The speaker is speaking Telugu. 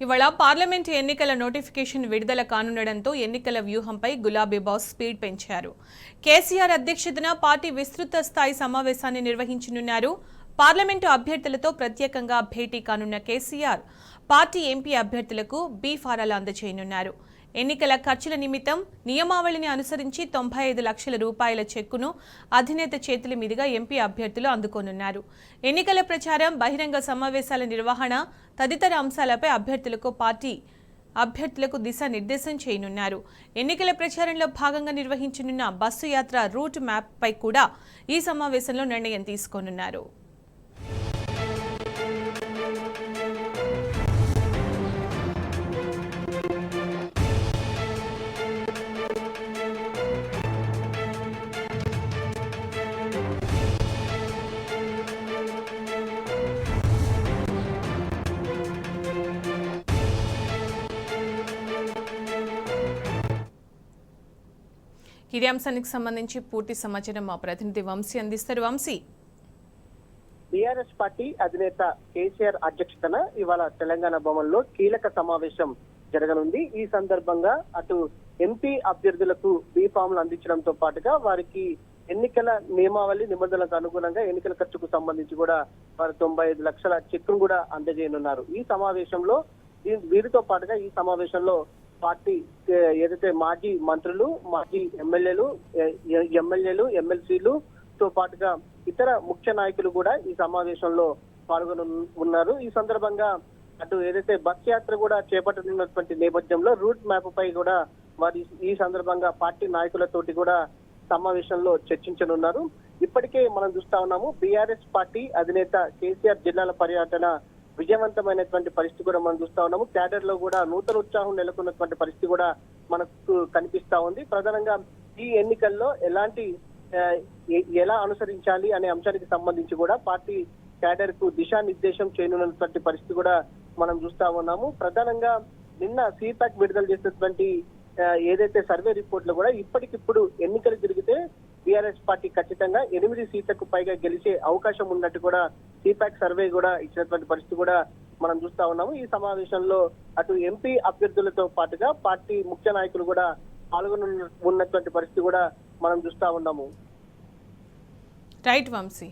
ఇవాళ పార్లమెంట్ ఎన్నికల నోటిఫికేషన్ విడుదల కానుండడంతో ఎన్నికల వ్యూహంపై గులాబీ బాస్ స్పీడ్ పెంచారు. కేసీఆర్ అధ్యక్షతన పార్టీ విస్తృత స్థాయి సమావేశాన్ని నిర్వహించనున్నారు. పార్లమెంటు అభ్యర్థులతో ప్రత్యేకంగా భేటీ కానున్న కేసీఆర్ పార్టీ ఎంపీ అభ్యర్థులకు బీ ఫారాలు అందజేయనున్నారు. ఎన్నికల ఖర్చుల నిమిత్తం నియమావళిని అనుసరించి 95 లక్షల రూపాయల చెక్కును అధినేత చేతుల మీదుగా ఎంపీ అభ్యర్థులు అందుకోనున్నారు. ఎన్నికల ప్రచారం, బహిరంగ సమావేశాల నిర్వహణ తదితర అంశాలపై అభ్యర్థులకు దిశానిర్దేశం చేయనున్నారు. ఎన్నికల ప్రచారంలో భాగంగా నిర్వహించనున్న బస్సు యాత్ర రూట్ మ్యాప్ పై కూడా ఈ సమావేశంలో నిర్ణయం తీసుకోనున్నారు. ఇదే అంశానికి సంబంధించి పూర్తి సమాచారం మా ప్రతినిధి వంశీ అందిస్తారు. వంశీ, బీఆర్ఎస్ పార్టీ అధినేత కేసీఆర్ అధ్యక్షతన ఇవాళ తెలంగాణ భవన్లో కీలక సమావేశం జరగనుంది. ఈ సందర్భంగా అటు ఎంపీ అభ్యర్థులకు బీ ఫామ్లు అందించడంతో పాటుగా వారికి ఎన్నికల నియమావళి నిబంధనలకు అనుగుణంగా ఎన్నికల ఖర్చుకు సంబంధించి కూడా వారు 95 లక్షల చెక్కును కూడా అందజేయనున్నారు. ఈ సమావేశంలో వీరితో పాటుగా ఈ సమావేశంలో పార్టీ ఏదైతే మాజీ మంత్రులు, మాజీ ఎమ్మెల్యేలు, ఎమ్మెల్సీలు తో పాటుగా ఇతర ముఖ్య నాయకులు కూడా ఈ సమావేశంలో పాల్గొని ఉన్నారు. ఈ సందర్భంగా అటు ఏదైతే బస్ యాత్ర కూడా చేపట్టనున్నటువంటి నేపథ్యంలో రూట్ మ్యాప్ పై కూడా వారి ఈ సందర్భంగా పార్టీ నాయకులతోటి కూడా సమావేశంలో చర్చించనున్నారు. ఇప్పటికే మనం చూస్తా ఉన్నాము, బీఆర్ఎస్ పార్టీ అధినేత కేసీఆర్ జిల్లాల పర్యటన విజయవంతమైనటువంటి పరిస్థితి కూడా మనం చూస్తా ఉన్నాము. క్యాడర్ లో కూడా నూతన ఉత్సాహం నెలకొన్నటువంటి పరిస్థితి కూడా మనకు కనిపిస్తా ఉంది. ప్రధానంగా ఈ ఎన్నికల్లో ఎలా అనుసరించాలి అనే అంశానికి సంబంధించి కూడా పార్టీ క్యాడర్ కు దిశానిర్దేశం చేయనున్నటువంటి పరిస్థితి కూడా మనం చూస్తా ఉన్నాము. ప్రధానంగా నిన్న సీపాక్ విడుదల చేసినటువంటి ఏదైతే సర్వే రిపోర్ట్లు కూడా ఇప్పటికిప్పుడు ఎన్నికలు జరిగితే బీఆర్ఎస్ పార్టీ ఖచ్చితంగా 8 సీట్లకు పైగా గెలిచే అవకాశం ఉన్నట్టు కూడా సీపాక్ సర్వే కూడా ఇచ్చినటువంటి పరిస్థితి కూడా మనం చూస్తా ఉన్నాము. ఈ సమావేశంలో అటు ఎంపీ అభ్యర్థులతో పాటుగా పార్టీ ముఖ్య నాయకులు కూడా ఉన్నటువంటి పరిస్థితి కూడా మనం చూస్తా ఉన్నాము. రైట్ వంశీ.